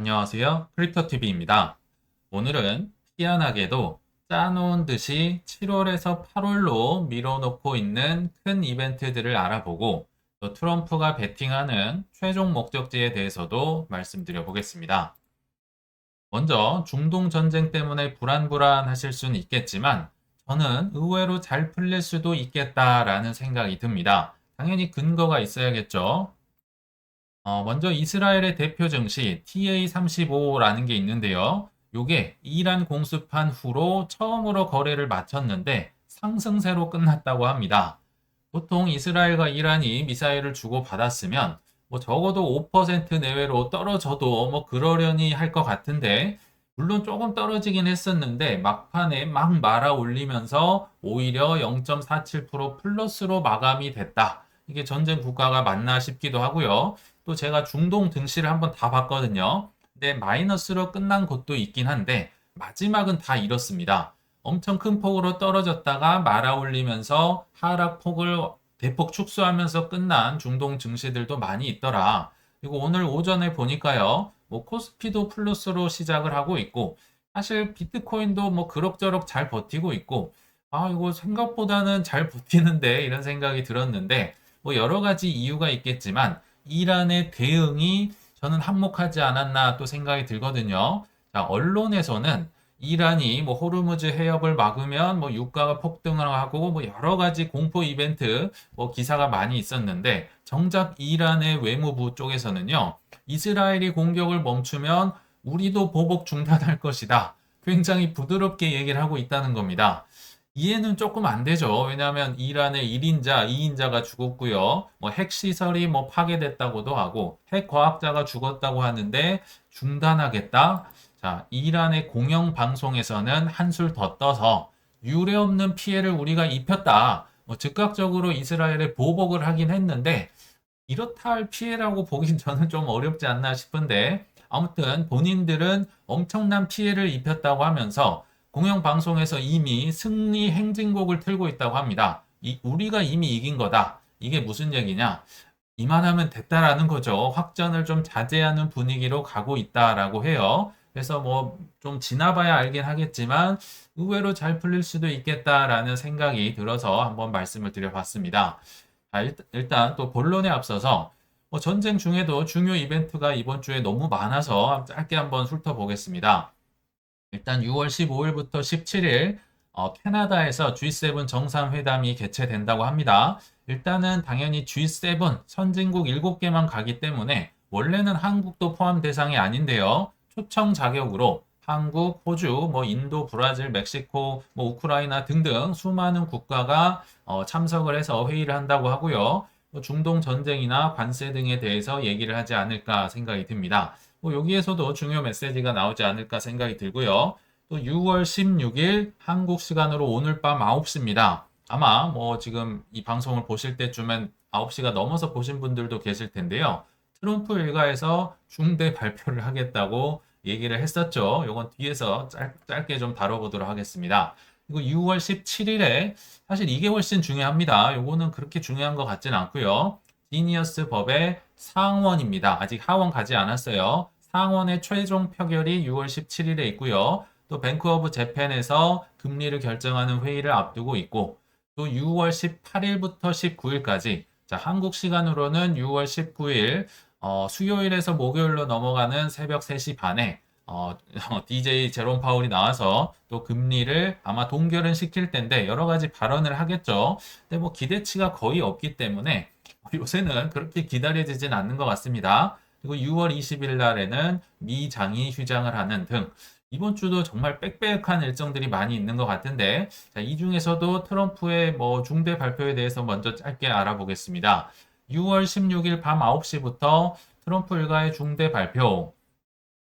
안녕하세요. 크립토TV입니다. 오늘은 희한하게도 짜놓은 듯이 7월에서 8월로 밀어놓고 있는 큰 이벤트들을 알아보고 또 트럼프가 베팅하는 최종 목적지에 대해서도 말씀드려 보겠습니다. 먼저 중동 전쟁 때문에 불안불안하실 수는 있겠지만 저는 의외로 잘 풀릴 수도 있겠다라는 생각이 듭니다. 당연히 근거가 있어야겠죠. 먼저 이스라엘의 대표 증시 TA35라는 게 있는데요. 요게 이란 공습한 후로 처음으로 거래를 마쳤는데 상승세로 끝났다고 합니다. 보통 이스라엘과 이란이 미사일을 주고받았으면 뭐 적어도 5% 내외로 떨어져도 뭐 그러려니 할 것 같은데 물론 조금 떨어지긴 했었는데 막판에 막 말아 올리면서 오히려 0.47% 플러스로 마감이 됐다. 이게 전쟁 국가가 맞나 싶기도 하고요. 또 제가 중동 증시를 한번 다 봤거든요. 근데 마이너스로 끝난 곳도 있긴 한데 마지막은 다 이렇습니다. 엄청 큰 폭으로 떨어졌다가 말아 올리면서 하락폭을 대폭 축소하면서 끝난 중동 증시들도 많이 있더라. 그리고 오늘 오전에 보니까요. 뭐 코스피도 플러스로 시작을 하고 있고 사실 비트코인도 뭐 그럭저럭 잘 버티고 있고 이거 생각보다는 잘 버티는데 이런 생각이 들었는데 뭐 여러 가지 이유가 있겠지만 이란의 대응이 저는 한몫하지 않았나 또 생각이 들거든요. 자, 언론에서는 이란이 뭐 호르무즈 해협을 막으면 뭐 유가가 폭등을 하고 뭐 여러 가지 공포 이벤트 뭐 기사가 많이 있었는데 정작 이란의 외무부 쪽에서는요. 이스라엘이 공격을 멈추면 우리도 보복 중단할 것이다. 굉장히 부드럽게 얘기를 하고 있다는 겁니다. 이해는 조금 안 되죠. 왜냐하면 이란의 1인자, 2인자가 죽었고요. 뭐 핵시설이 뭐 파괴됐다고도 하고 핵과학자가 죽었다고 하는데 중단하겠다. 자, 이란의 공영방송에서는 한술 더 떠서 유례없는 피해를 우리가 입혔다. 뭐 즉각적으로 이스라엘에 보복을 하긴 했는데 이렇다 할 피해라고 보긴 저는 좀 어렵지 않나 싶은데 아무튼 본인들은 엄청난 피해를 입혔다고 하면서 공영방송에서 이미 승리 행진곡을 틀고 있다고 합니다. 우리가 이미 이긴 거다. 이게 무슨 얘기냐? 이만하면 됐다라는 거죠. 확전을 좀 자제하는 분위기로 가고 있다라고 해요. 그래서 뭐 좀 지나봐야 알긴 하겠지만 의외로 잘 풀릴 수도 있겠다라는 생각이 들어서 한번 말씀을 드려봤습니다. 자, 일단 또 본론에 앞서서 뭐 전쟁 중에도 중요 이벤트가 이번 주에 너무 많아서 짧게 한번 훑어보겠습니다. 일단 6월 15일부터 17일 캐나다에서 G7 정상회담이 개최된다고 합니다. 일단은 당연히 G7 선진국 7개만 가기 때문에 원래는 한국도 포함 대상이 아닌데요. 초청 자격으로 한국, 호주, 뭐 인도, 브라질, 멕시코, 뭐 우크라이나 등등 수많은 국가가 참석을 해서 회의를 한다고 하고요. 뭐 중동 전쟁이나 관세 등에 대해서 얘기를 하지 않을까 생각이 듭니다. 뭐 여기에서도 중요 메시지가 나오지 않을까 생각이 들고요. 또 6월 16일 한국 시간으로 오늘 밤 9시입니다. 아마 뭐 지금 이 방송을 보실 때쯤엔 9시가 넘어서 보신 분들도 계실 텐데요. 트럼프 일가에서 중대 발표를 하겠다고 얘기를 했었죠. 이건 뒤에서 짧게 좀 다뤄보도록 하겠습니다. 그리고 6월 17일에 사실 이게 훨씬 중요합니다. 요거는 그렇게 중요한 것 같진 않고요. 지니어스 법의 상원입니다. 아직 하원 가지 않았어요. 상원의 최종 표결이 6월 17일에 있고요. 또 뱅크 오브 재팬에서 금리를 결정하는 회의를 앞두고 있고 또 6월 18일부터 19일까지 자, 한국 시간으로는 6월 19일 수요일에서 목요일로 넘어가는 새벽 3시 반에 DJ 제롬 파울이 나와서 또 금리를 아마 동결은 시킬 텐데 여러 가지 발언을 하겠죠. 근데 뭐 기대치가 거의 없기 때문에 요새는 그렇게 기다려지진 않는 것 같습니다. 그리고 6월 20일 날에는 미장이 휴장을 하는 등 이번 주도 정말 빽빽한 일정들이 많이 있는 것 같은데 자, 이 중에서도 트럼프의 뭐 중대 발표에 대해서 먼저 짧게 알아보겠습니다. 6월 16일 밤 9시부터 트럼프 일가의 중대 발표라고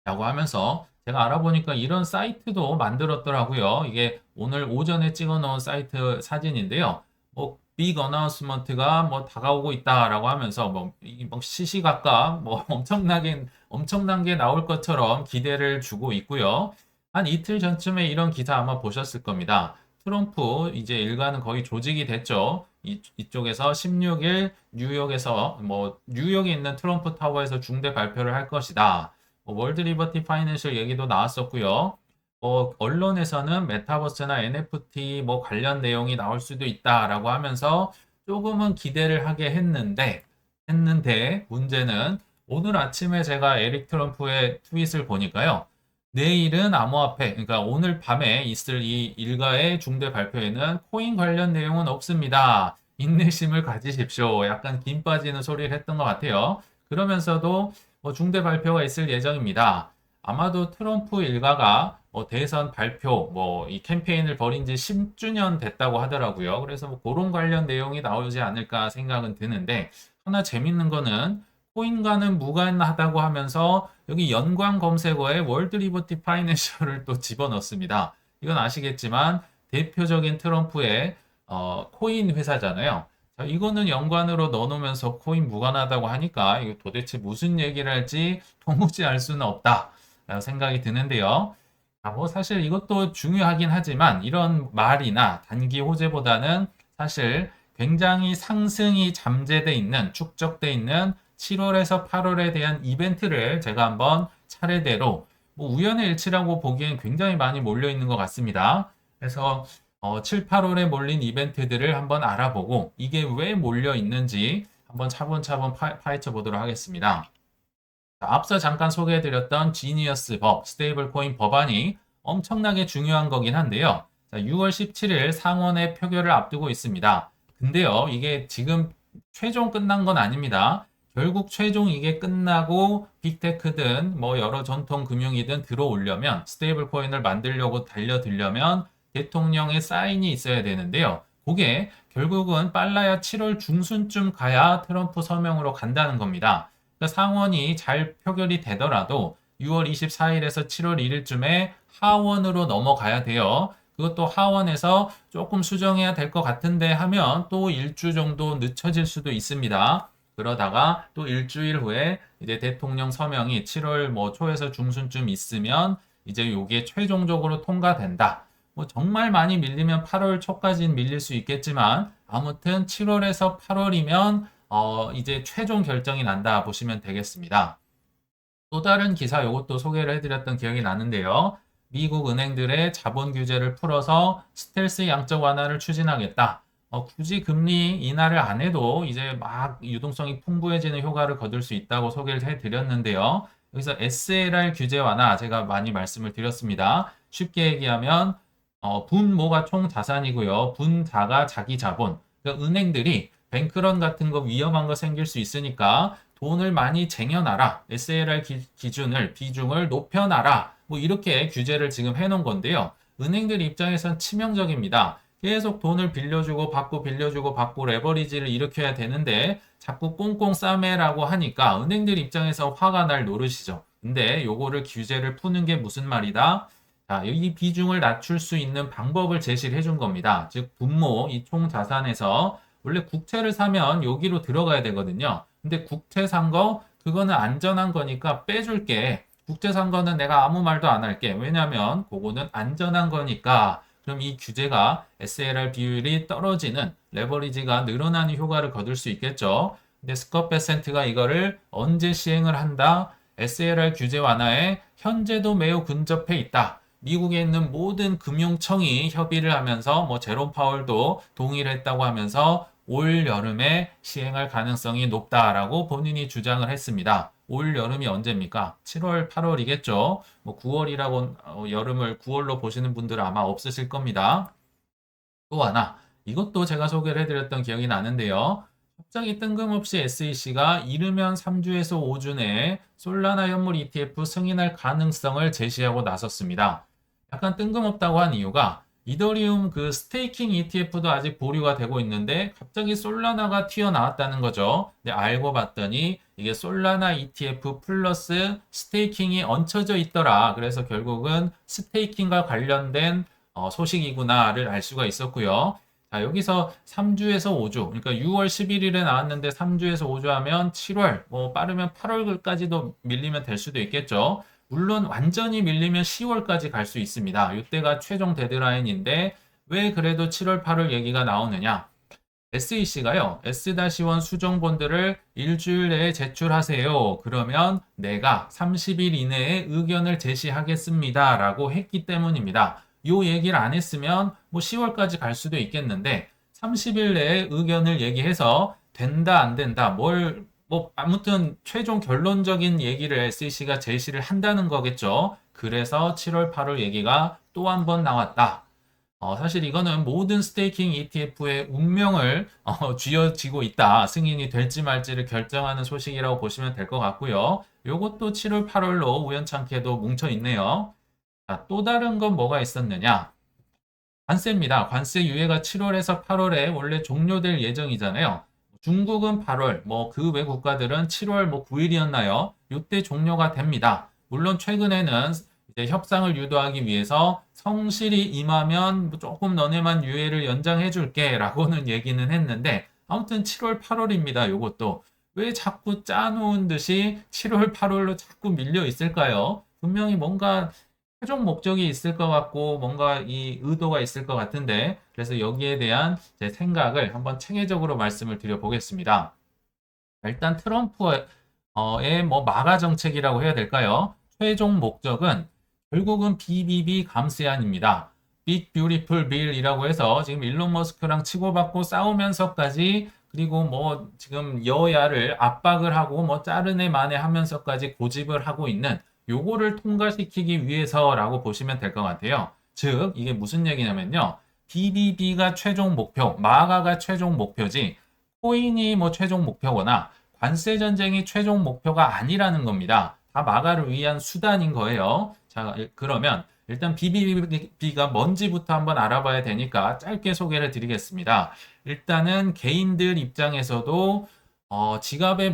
하면서 제가 알아보니까 이런 사이트도 만들었더라고요. 이게 오늘 오전에 찍어 놓은 사이트 사진인데요. 뭐 빅 어나운스먼트가 뭐 다가오고 있다라고 하면서 뭐 시시각각 뭐 엄청난 게 나올 것처럼 기대를 주고 있고요. 한 이틀 전쯤에 이런 기사 아마 보셨을 겁니다. 트럼프 이제 일가는 거의 조직이 됐죠. 이쪽에서 16일 뉴욕에서 뭐 뉴욕에 있는 트럼프 타워에서 중대 발표를 할 것이다. 월드 리버티 파이낸셜 얘기도 나왔었고요. 언론에서는 메타버스나 NFT 뭐 관련 내용이 나올 수도 있다라고 하면서 조금은 기대를 하게 했는데 문제는 오늘 아침에 제가 에릭 트럼프의 트윗을 보니까요. 내일은 암호화폐, 그러니까 오늘 밤에 있을 이 일가의 중대 발표에는 코인 관련 내용은 없습니다. 인내심을 가지십시오. 약간 김 빠지는 소리를 했던 것 같아요. 그러면서도 중대 발표가 있을 예정입니다. 아마도 트럼프 일가가 대선 발표, 이 캠페인을 벌인 지 10주년 됐다고 하더라고요. 그래서 그런 관련 내용이 나오지 않을까 생각은 드는데, 하나 재밌는 거는 코인과는 무관하다고 하면서 여기 연관 검색어에 월드 리버티 파이낸셜을 또 집어넣습니다. 이건 아시겠지만 대표적인 트럼프의 코인 회사잖아요. 자, 이거는 연관으로 넣어놓으면서 코인 무관하다고 하니까 이거 도대체 무슨 얘기를 할지 도무지 알 수는 없다 생각이 드는데요. 사실 이것도 중요하긴 하지만 이런 말이나 단기 호재보다는 사실 굉장히 상승이 잠재돼 있는, 축적돼 있는 7월에서 8월에 대한 이벤트를 제가 한번 차례대로 우연의 일치라고 보기엔 굉장히 많이 몰려 있는 것 같습니다. 그래서 7, 8월에 몰린 이벤트들을 한번 알아보고 이게 왜 몰려 있는지 한번 차분차분 파헤쳐 보도록 하겠습니다. 앞서 잠깐 소개해드렸던 지니어스 법, 스테이블 코인 법안이 엄청나게 중요한 거긴 한데요. 6월 17일 상원의 표결을 앞두고 있습니다. 근데요, 이게 지금 최종 끝난 건 아닙니다. 결국 최종 이게 끝나고 빅테크든 여러 전통 금융이든 들어오려면 스테이블 코인을 만들려고 달려들려면 대통령의 사인이 있어야 되는데요. 그게 결국은 빨라야 7월 중순쯤 가야 트럼프 서명으로 간다는 겁니다. 그러니까 상원이 잘 표결이 되더라도 6월 24일에서 7월 1일쯤에 하원으로 넘어가야 돼요. 그것도 하원에서 조금 수정해야 될 것 같은데 하면 또 일주 정도 늦춰질 수도 있습니다. 그러다가 또 일주일 후에 이제 대통령 서명이 7월 초에서 중순쯤 있으면 이제 요게 최종적으로 통과된다. 정말 많이 밀리면 8월 초까지는 밀릴 수 있겠지만 아무튼 7월에서 8월이면 이제 최종 결정이 난다 보시면 되겠습니다. 또 다른 기사 이것도 소개를 해드렸던 기억이 나는데요. 미국 은행들의 자본 규제를 풀어서 스텔스 양적 완화를 추진하겠다. 굳이 금리 인하를 안 해도 이제 막 유동성이 풍부해지는 효과를 거둘 수 있다고 소개를 해드렸는데요. 여기서 SLR 규제 완화 제가 많이 말씀을 드렸습니다. 쉽게 얘기하면 분모가 총 자산이고요. 분자가 자기 자본. 그러니까 은행들이 뱅크런 같은 거 위험한 거 생길 수 있으니까 돈을 많이 쟁여놔라. SLR 기준을, 비중을 높여놔라. 이렇게 규제를 지금 해놓은 건데요. 은행들 입장에선 치명적입니다. 계속 돈을 빌려주고 받고 빌려주고 받고 레버리지를 일으켜야 되는데 자꾸 꽁꽁 싸매라고 하니까 은행들 입장에서 화가 날 노릇이죠. 근데 요거를 규제를 푸는 게 무슨 말이다? 자, 이 비중을 낮출 수 있는 방법을 제시를 해준 겁니다. 즉 분모, 이 총 자산에서 원래 국채를 사면 여기로 들어가야 되거든요. 근데 국채 산 거, 그거는 안전한 거니까 빼줄게. 국채 산 거는 내가 아무 말도 안 할게. 왜냐면 그거는 안전한 거니까. 그럼 이 규제가 SLR 비율이 떨어지는 레버리지가 늘어나는 효과를 거둘 수 있겠죠. 근데 스캇베센트가 이거를 언제 시행을 한다? SLR 규제 완화에 현재도 매우 근접해 있다. 미국에 있는 모든 금융청이 협의를 하면서 제롬 파월도 동의를 했다고 하면서 올 여름에 시행할 가능성이 높다라고 본인이 주장을 했습니다. 올 여름이 언제입니까? 7월, 8월이겠죠. 9월이라고 여름을 9월로 보시는 분들은 아마 없으실 겁니다. 또 하나, 이것도 제가 소개를 해드렸던 기억이 나는데요. 갑자기 뜬금없이 SEC가 이르면 3주에서 5주 내에 솔라나 현물 ETF 승인할 가능성을 제시하고 나섰습니다. 약간 뜬금없다고 한 이유가 이더리움 그 스테이킹 ETF도 아직 보류가 되고 있는데 갑자기 솔라나가 튀어나왔다는 거죠. 근데 알고 봤더니 이게 솔라나 ETF 플러스 스테이킹이 얹혀져 있더라. 그래서 결국은 스테이킹과 관련된 소식이구나를 알 수가 있었고요. 자, 여기서 3주에서 5주, 그러니까 6월 11일에 나왔는데 3주에서 5주 하면 7월, 빠르면 8월까지도 밀리면 될 수도 있겠죠. 물론 완전히 밀리면 10월까지 갈 수 있습니다. 이때가 최종 데드라인인데 왜 그래도 7월, 8월 얘기가 나오느냐? SEC가요, S-1 수정본들을 일주일 내에 제출하세요. 그러면 내가 30일 이내에 의견을 제시하겠습니다. 라고 했기 때문입니다. 요 얘기를 안 했으면 뭐 10월까지 갈 수도 있겠는데 30일 내에 의견을 얘기해서 된다, 안 된다, 뭐 아무튼 최종 결론적인 얘기를 SEC가 제시를 한다는 거겠죠. 그래서 7월, 8월 얘기가 또 한 번 나왔다. 사실 이거는 모든 스테이킹 ETF의 운명을 쥐어지고 있다. 승인이 될지 말지를 결정하는 소식이라고 보시면 될 것 같고요. 요것도 7월, 8월로 우연찮게도 뭉쳐 있네요. 자, 또 다른 건 뭐가 있었느냐? 관세입니다. 관세 유예가 7월에서 8월에 원래 종료될 예정이잖아요. 중국은 8월, 뭐 그 외 국가들은 7월 뭐 9일이었나요? 이때 종료가 됩니다. 물론 최근에는 이제 협상을 유도하기 위해서 성실히 임하면 뭐 조금 너네만 유예를 연장해 줄게 라고는 얘기는 했는데 아무튼 7월, 8월입니다. 요것도. 왜 자꾸 짜놓은 듯이 7월, 8월로 자꾸 밀려 있을까요? 분명히 뭔가 최종 목적이 있을 것 같고 뭔가 이 의도가 있을 것 같은데 그래서 여기에 대한 제 생각을 한번 체계적으로 말씀을 드려보겠습니다. 일단 트럼프의 뭐 마가 정책이라고 해야 될까요? 최종 목적은 결국은 BBB 감세안입니다. Big Beautiful Bill이라고 해서 지금 일론 머스크랑 치고받고 싸우면서까지 그리고 뭐 지금 여야를 압박을 하고 뭐 자르네 마네 하면서까지 고집을 하고 있는 요거를 통과시키기 위해서라고 보시면 될 것 같아요. 즉 이게 무슨 얘기냐면요. BBB가 최종 목표, 마가가 최종 목표지 코인이 뭐 최종 목표거나 관세 전쟁이 최종 목표가 아니라는 겁니다. 다 마가를 위한 수단인 거예요. 자, 그러면 일단 BBB가 뭔지부터 한번 알아봐야 되니까 짧게 소개를 드리겠습니다. 일단은 개인들 입장에서도 지갑에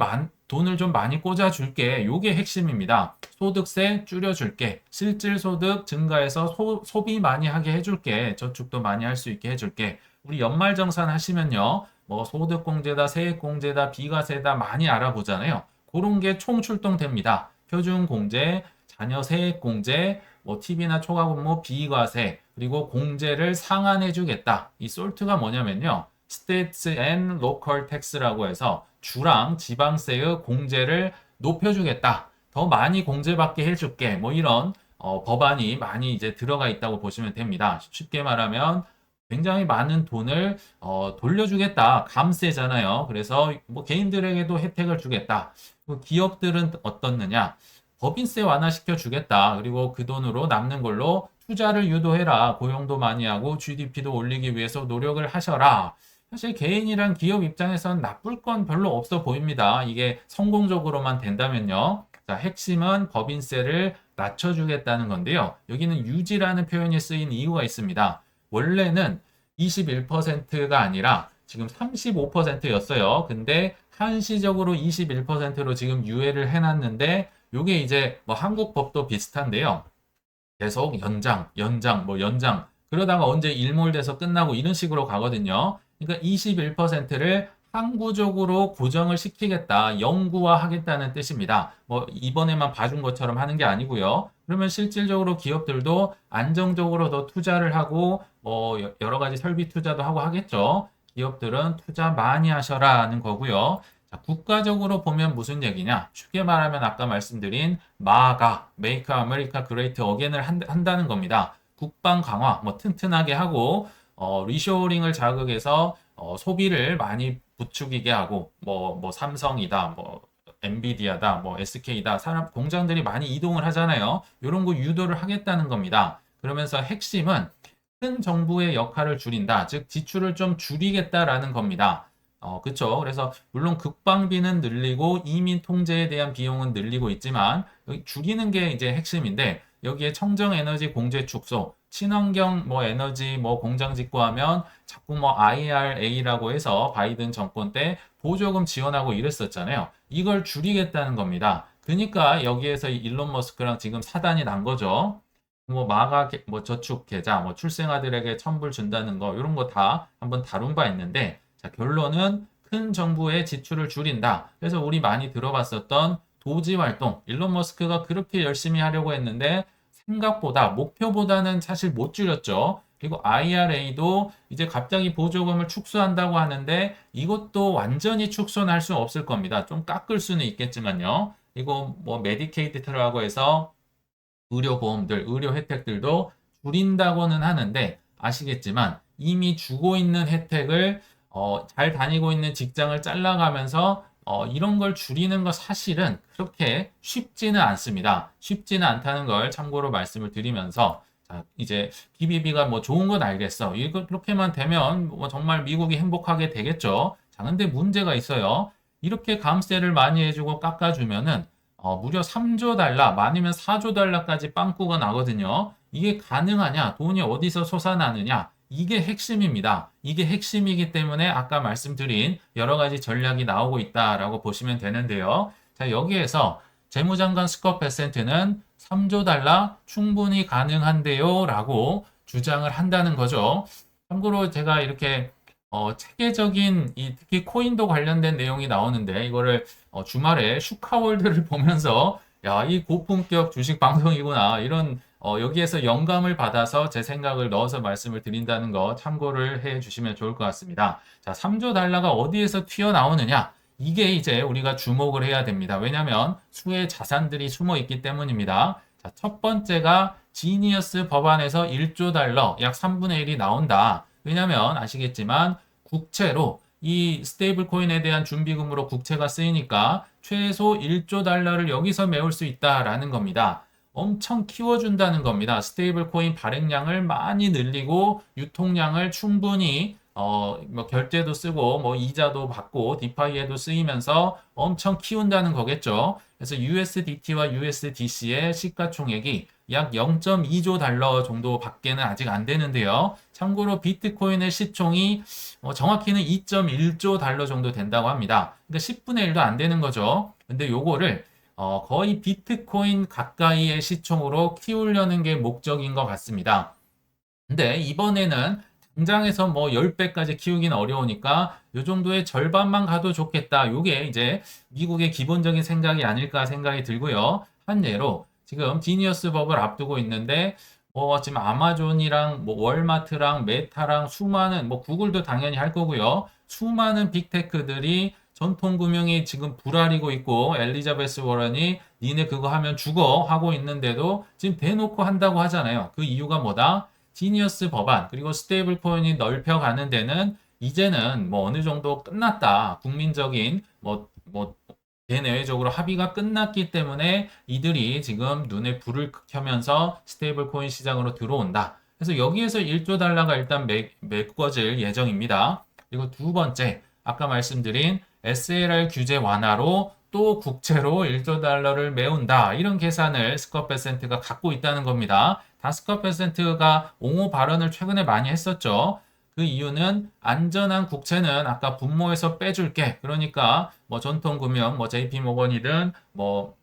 돈을 좀 많이 꽂아줄게. 요게 핵심입니다. 소득세 줄여줄게. 실질소득 증가해서 소비 많이 하게 해줄게. 저축도 많이 할 수 있게 해줄게. 우리 연말정산 하시면요. 뭐 소득공제다, 세액공제다, 비과세다 많이 알아보잖아요. 그런 게 총 출동됩니다. 표준공제, 자녀 세액공제, 뭐 TV나 초과근무 비과세, 그리고 공제를 상한해주겠다. 이 솔트가 뭐냐면요. States and Local Tax라고 해서 주랑 지방세의 공제를 높여주겠다. 더 많이 공제받게 해줄게. 뭐 이런 법안이 많이 이제 들어가 있다고 보시면 됩니다. 쉽게 말하면 굉장히 많은 돈을 돌려주겠다. 감세잖아요. 그래서 뭐 개인들에게도 혜택을 주겠다. 기업들은 어떻느냐? 법인세 완화시켜 주겠다. 그리고 그 돈으로 남는 걸로 투자를 유도해라. 고용도 많이 하고 GDP도 올리기 위해서 노력을 하셔라. 사실 개인이랑 기업 입장에선 나쁠 건 별로 없어 보입니다. 이게 성공적으로만 된다면요. 자, 핵심은 법인세를 낮춰주겠다는 건데요. 여기는 유지라는 표현이 쓰인 이유가 있습니다. 원래는 21%가 아니라 지금 35%였어요. 근데 한시적으로 21%로 지금 유예를 해놨는데 이게 이제 뭐 한국 법도 비슷한데요. 계속 연장, 뭐 연장. 그러다가 언제 일몰돼서 끝나고 이런 식으로 가거든요. 그러니까 21%를 항구적으로 고정을 시키겠다, 영구화하겠다는 뜻입니다. 뭐 이번에만 봐준 것처럼 하는 게 아니고요. 그러면 실질적으로 기업들도 안정적으로 더 투자를 하고 뭐 여러 가지 설비 투자도 하고 하겠죠. 기업들은 투자 많이 하셔라는 거고요. 자, 국가적으로 보면 무슨 얘기냐? 쉽게 말하면 아까 말씀드린 마가, Make America Great Again을 한다는 겁니다. 국방 강화, 뭐 튼튼하게 하고 리쇼어링을 자극해서 소비를 많이 부추기게 하고 뭐 삼성이다, 뭐 엔비디아다, 뭐 SK다 사람 공장들이 많이 이동을 하잖아요. 이런 거 유도를 하겠다는 겁니다. 그러면서 핵심은 큰 정부의 역할을 줄인다, 즉 지출을 좀 줄이겠다라는 겁니다. 그쵸. 그래서 물론 국방비는 늘리고 이민 통제에 대한 비용은 늘리고 있지만 여기 줄이는 게 이제 핵심인데 여기에 청정에너지 공제 축소, 친환경 뭐 에너지 뭐 공장 짓고 하면 자꾸 뭐 IRA라고 해서 바이든 정권 때 보조금 지원하고 이랬었잖아요. 이걸 줄이겠다는 겁니다. 그러니까 여기에서 일론 머스크랑 지금 사단이 난 거죠. 뭐 마가 뭐 저축 계좌, 뭐 출생아들에게 천불 준다는 거 이런 거 다 한번 다룬 바 있는데 자, 결론은 큰 정부의 지출을 줄인다. 그래서 우리 많이 들어봤었던 도지 활동, 일론 머스크가 그렇게 열심히 하려고 했는데 생각보다 목표보다는 사실 못 줄였죠. 그리고 IRA도 이제 갑자기 보조금을 축소한다고 하는데 이것도 완전히 축소는 할 수 없을 겁니다. 좀 깎을 수는 있겠지만요. 그리고 뭐 메디케이드라고 해서 의료보험들, 의료 혜택들도 줄인다고는 하는데 아시겠지만 이미 주고 있는 혜택을 잘 다니고 있는 직장을 잘라가면서 이런 걸 줄이는 거 사실은 그렇게 쉽지는 않습니다. 쉽지는 않다는 걸 참고로 말씀을 드리면서 자, 이제 BBB가 뭐 좋은 건 알겠어. 이렇게만 되면 뭐 정말 미국이 행복하게 되겠죠. 자, 근데 문제가 있어요. 이렇게 감세를 많이 해주고 깎아주면은 무려 3조 달러, 많으면 4조 달러까지 빵꾸가 나거든요. 이게 가능하냐? 돈이 어디서 솟아나느냐? 이게 핵심입니다. 이게 핵심이기 때문에 아까 말씀드린 여러 가지 전략이 나오고 있다라고 보시면 되는데요. 자, 여기에서 재무장관 스콧 베센트는 3조 달러 충분히 가능한데요 라고 주장을 한다는 거죠. 참고로 제가 이렇게 체계적인 특히 코인도 관련된 내용이 나오는데 이거를 주말에 슈카월드를 보면서 야, 이 고품격 주식 방송이구나 이런 여기에서 영감을 받아서 제 생각을 넣어서 말씀을 드린다는 거 참고를 해 주시면 좋을 것 같습니다. 자, 3조 달러가 어디에서 튀어나오느냐? 이게 이제 우리가 주목을 해야 됩니다. 왜냐하면 수의 자산들이 숨어 있기 때문입니다. 자, 첫 번째가 지니어스 법안에서 1조 달러, 약 3분의 1이 나온다. 왜냐하면 아시겠지만 국채로 이 스테이블 코인에 대한 준비금으로 국채가 쓰이니까 최소 1조 달러를 여기서 메울 수 있다라는 겁니다. 엄청 키워준다는 겁니다. 스테이블 코인 발행량을 많이 늘리고 유통량을 충분히 뭐 결제도 쓰고 뭐 이자도 받고 디파이에도 쓰이면서 엄청 키운다는 거겠죠. 그래서 USDT와 USDC의 시가총액이 약 0.2조 달러 정도 밖에는 아직 안 되는데요. 참고로 비트코인의 시총이 정확히는 2.1조 달러 정도 된다고 합니다. 그러니까 10분의 1도 안 되는 거죠. 근데 요거를 거의 비트코인 가까이의 시총으로 키우려는 게 목적인 것 같습니다. 근데 이번에는 당장에서 뭐 10배까지 키우긴 어려우니까 요 정도의 절반만 가도 좋겠다. 요게 이제 미국의 기본적인 생각이 아닐까 생각이 들고요. 한 예로 지금 지니어스 법을 앞두고 있는데 지금 아마존이랑 뭐 월마트랑 메타랑 수많은 뭐 구글도 당연히 할 거고요. 수많은 빅테크들이 전통금융이 지금 불알이고 있고 엘리자베스 워런이 니네 그거 하면 죽어 하고 있는데도 지금 대놓고 한다고 하잖아요. 그 이유가 뭐다? 지니어스 법안 그리고 스테이블 코인이 넓혀가는 데는 이제는 뭐 어느 정도 끝났다. 국민적인 대내외적으로 합의가 끝났기 때문에 이들이 지금 눈에 불을 켜면서 스테이블 코인 시장으로 들어온다. 그래서 여기에서 1조 달러가 일단 메꿔질 예정입니다. 그리고 두 번째, 아까 말씀드린 SLR 규제 완화로 또 국채로 1조 달러를 메운다. 이런 계산을 스콧 베센트가 갖고 있다는 겁니다. 다 스콧 베센트가 옹호 발언을 최근에 많이 했었죠. 그 이유는 안전한 국채는 아까 분모에서 빼줄게. 그러니까 뭐 전통금융, 뭐 JP모건이든 뭐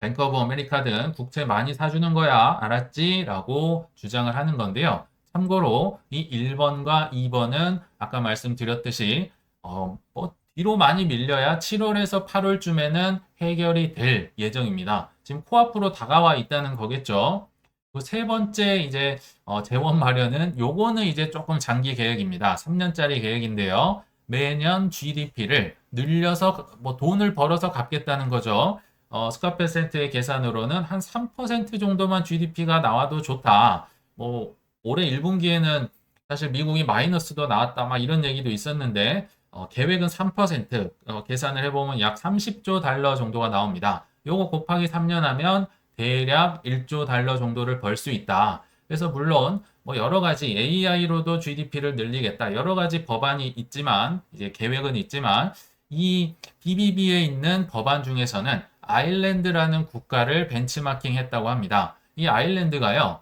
뱅크 오브 아메리카든 국채 많이 사주는 거야. 알았지? 라고 주장을 하는 건데요. 참고로 이 1번과 2번은 아까 말씀드렸듯이 뒤로 많이 밀려야 7월에서 8월쯤에는 해결이 될 예정입니다. 지금 코앞으로 다가와 있다는 거겠죠. 그 세 번째 이제 재원 마련은 요거는 이제 조금 장기 계획입니다. 3년짜리 계획인데요. 매년 GDP를 늘려서 뭐 돈을 벌어서 갚겠다는 거죠. 스캇 베센트의 계산으로는 한 3% 정도만 GDP가 나와도 좋다. 뭐 올해 1분기에는 사실 미국이 마이너스도 나왔다 막 이런 얘기도 있었는데 계획은 3% 계산을 해보면 약 30조 달러 정도가 나옵니다. 요거 곱하기 3년 하면 대략 1조 달러 정도를 벌 수 있다. 그래서 물론 뭐 여러 가지 AI로도 GDP를 늘리겠다. 여러 가지 법안이 있지만 이제 계획은 있지만 이 BBB에 있는 법안 중에서는 아일랜드라는 국가를 벤치마킹 했다고 합니다. 이 아일랜드가요.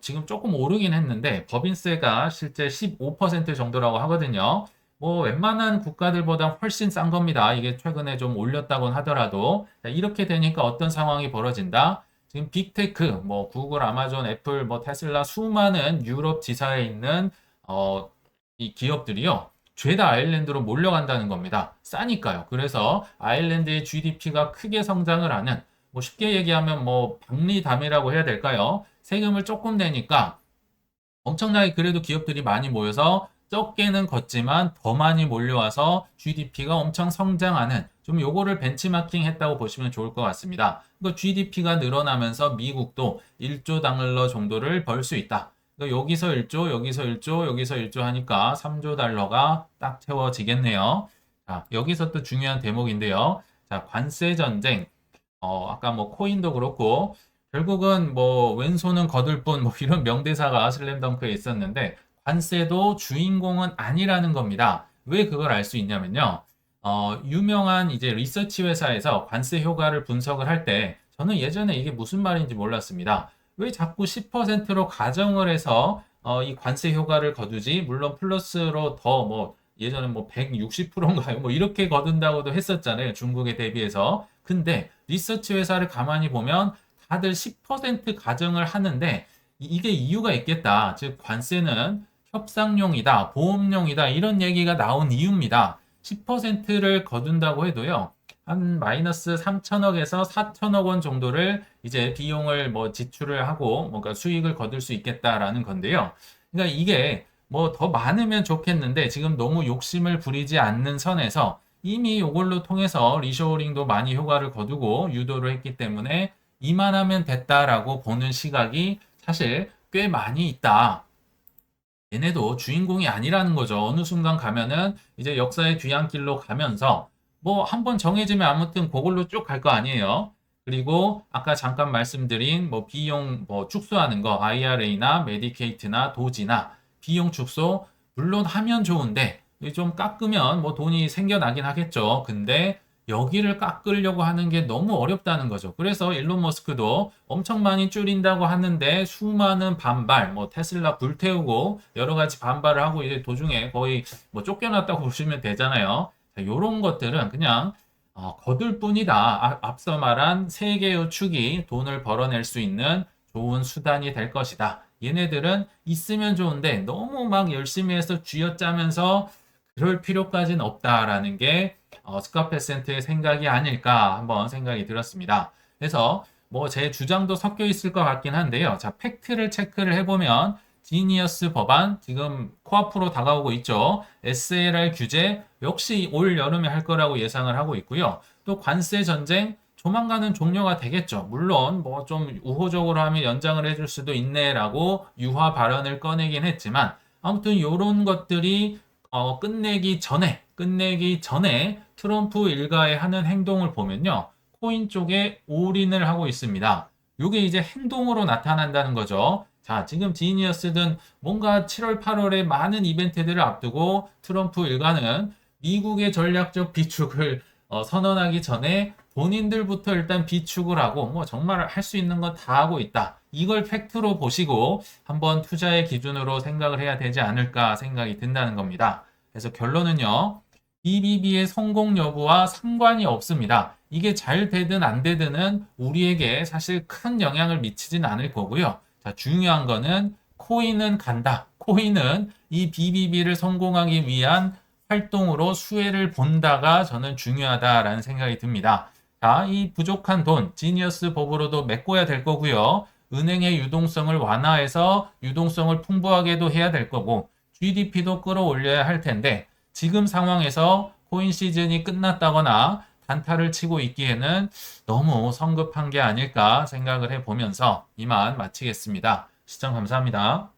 지금 조금 오르긴 했는데 법인세가 실제 15% 정도라고 하거든요. 뭐 웬만한 국가들보다 훨씬 싼 겁니다. 이게 최근에 좀 올렸다곤 하더라도 이렇게 되니까 어떤 상황이 벌어진다? 지금 빅테크, 뭐 구글, 아마존, 애플, 뭐 테슬라 수많은 유럽 지사에 있는 이 기업들이요. 죄다 아일랜드로 몰려간다는 겁니다. 싸니까요. 그래서 아일랜드의 GDP가 크게 성장을 하는 뭐 쉽게 얘기하면 뭐 박리담이라고 해야 될까요? 세금을 조금 내니까 엄청나게 그래도 기업들이 많이 모여서 적게는 걷지만 더 많이 몰려와서 GDP가 엄청 성장하는 좀 요거를 벤치마킹 했다고 보시면 좋을 것 같습니다. 그 GDP가 늘어나면서 미국도 1조 달러 정도를 벌 수 있다. 여기서 1조, 여기서 1조, 여기서 1조 하니까 3조 달러가 딱 채워지겠네요. 자, 여기서 또 중요한 대목인데요. 자, 관세 전쟁. 아까 뭐 코인도 그렇고 결국은 뭐 왼손은 거들 뿐 뭐 이런 명대사가 슬램덩크에 있었는데 관세도 주인공은 아니라는 겁니다. 왜 그걸 알 수 있냐면요. 유명한 이제 리서치 회사에서 관세 효과를 분석을 할 때 저는 예전에 이게 무슨 말인지 몰랐습니다. 왜 자꾸 10%로 가정을 해서 이 관세 효과를 거두지? 물론 플러스로 더 뭐 예전에 뭐 160%인가요? 뭐 이렇게 거둔다고도 했었잖아요. 중국에 대비해서. 근데 리서치 회사를 가만히 보면 다들 10% 가정을 하는데 이게 이유가 있겠다. 즉 관세는 협상용이다, 보험용이다 이런 얘기가 나온 이유입니다. 10%를 거둔다고 해도요. 한 마이너스 3천억에서 4천억 원 정도를 이제 비용을 뭐 지출을 하고 뭔가 수익을 거둘 수 있겠다라는 건데요. 그러니까 이게 뭐 더 많으면 좋겠는데 지금 너무 욕심을 부리지 않는 선에서 이미 이걸로 통해서 리쇼어링도 많이 효과를 거두고 유도를 했기 때문에 이만하면 됐다라고 보는 시각이 사실 꽤 많이 있다. 얘네도 주인공이 아니라는 거죠. 어느 순간 가면은 이제 역사의 뒤안길로 가면서 뭐 한번 정해지면 아무튼 그걸로 쭉 갈 거 아니에요. 그리고 아까 잠깐 말씀드린 뭐 비용 뭐 축소하는 거 IRA나 메디케이트나 도지나 비용 축소 물론 하면 좋은데 좀 깎으면 뭐 돈이 생겨나긴 하겠죠. 근데 여기를 깎으려고 하는 게 너무 어렵다는 거죠. 그래서 일론 머스크도 엄청 많이 줄인다고 하는데 수많은 반발, 뭐 테슬라 불태우고 여러 가지 반발을 하고 이제 도중에 거의 뭐 쫓겨났다고 보시면 되잖아요. 자, 이런 것들은 그냥 거둘 뿐이다. 앞서 말한 세 개의 축이 돈을 벌어낼 수 있는 좋은 수단이 될 것이다. 얘네들은 있으면 좋은데 너무 막 열심히 해서 쥐어짜면서 그럴 필요까지는 없다라는 게 스카페센트의 생각이 아닐까 한번 생각이 들었습니다. 그래서 뭐 제 주장도 섞여 있을 것 같긴 한데요. 자, 팩트를 체크를 해보면 지니어스 법안 지금 코앞으로 다가오고 있죠. SLR 규제 역시 올 여름에 할 거라고 예상을 하고 있고요. 또 관세 전쟁 조만간은 종료가 되겠죠. 물론 뭐 좀 우호적으로 하면 연장을 해줄 수도 있네라고 유화 발언을 꺼내긴 했지만 아무튼 이런 것들이 끝내기 전에 트럼프 일가의 하는 행동을 보면요. 코인 쪽에 올인을 하고 있습니다. 이게 이제 행동으로 나타난다는 거죠. 자, 지금 지니어스든 뭔가 7월, 8월에 많은 이벤트들을 앞두고 트럼프 일가는 미국의 전략적 비축을 선언하기 전에 본인들부터 일단 비축을 하고 뭐 정말 할 수 있는 건 다 하고 있다. 이걸 팩트로 보시고 한번 투자의 기준으로 생각을 해야 되지 않을까 생각이 든다는 겁니다. 그래서 결론은요. BBB의 성공 여부와 상관이 없습니다. 이게 잘 되든 안 되든은 우리에게 사실 큰 영향을 미치진 않을 거고요. 자, 중요한 거는 코인은 간다. 코인은 이 BBB를 성공하기 위한 활동으로 수혜를 본다가 저는 중요하다라는 생각이 듭니다. 자, 이 부족한 돈, 지니어스 법으로도 메꿔야 될 거고요. 은행의 유동성을 완화해서 유동성을 풍부하게도 해야 될 거고, GDP도 끌어올려야 할 텐데, 지금 상황에서 코인 시즌이 끝났다거나 단타를 치고 있기에는 너무 성급한 게 아닐까 생각을 해보면서 이만 마치겠습니다. 시청 감사합니다.